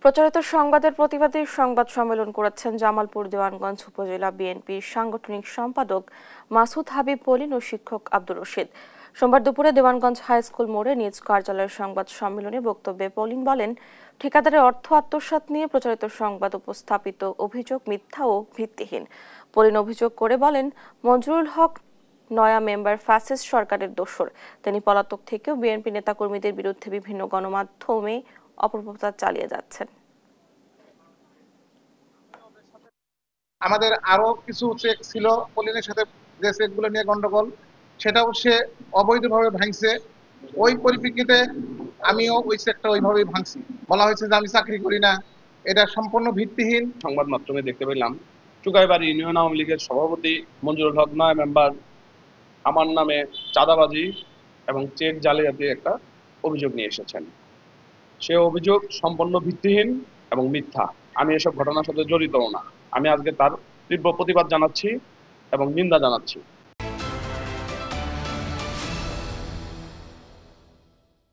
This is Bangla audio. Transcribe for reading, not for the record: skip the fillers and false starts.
প্রচারিত সংবাদের প্রতিবাদে সংবাদ সম্মেলন করেছেন জামালপুর দেওয়ানগঞ্জ উপজেলা বিএনপির সাংগঠনিক সম্পাদক মাসুদ হাবিব পলিন ও শিক্ষক আব্দুর রশিদ। সোমবার দুপুরে দেওয়ানগঞ্জ হাই স্কুল মোড়ে নিজ কার্যালয়ের সংবাদ সম্মেলনে বক্তব্যে পলিন বলেন, ঠিকাদারের অর্থ আত্মসাৎ নিয়ে প্রচারিত সংবাদ উপস্থাপিত অভিযোগ মিথ্যা ও ভিত্তিহীন। পলিন অভিযোগ করে বলেন, মঞ্জুরুল হক নয়া মেম্বার ফ্যাসিস্ট সরকারের দোসর। তিনি পলাতক থেকেও বিএনপি নেতাকর্মীদের বিরুদ্ধে বিভিন্ন গণমাধ্যমে অপপ্রচার চালিয়ে যাচ্ছেন। আমাদের আরো কিছু চেক ছিল পলিনের সাথে, যে চেকগুলো নিয়ে গন্ডগোল, সেটাও সে অবৈধভাবে ভাঙছে। ওই পরিপ্রেক্ষিতে আমিও ওই চেকটা ওইভাবেই ভাঙছি। বলা হয়েছে যে আমি চাকরি করি না, এটা সম্পূর্ণ ভিত্তিহীন। সংবাদ মাধ্যমে দেখতে পেলাম চুকাইবাড়ি ইউনিয়ন আওয়ামী লীগের সভাপতি মঞ্জুরুল হক নয়া মেম্বার আমার নামে চাঁদাবাজি এবং চেক জালিয়াতির একটা অভিযোগ নিয়ে এসেছেন। সে অভিযোগ সম্পূর্ণ ভিত্তিহীন এবং মিথ্যা। আমি এসব ঘটনার সাথে জড়িতও না। আমি আজকে তার তীব্র প্রতিবাদ জানাচ্ছি এবং নিন্দা জানাচ্ছি।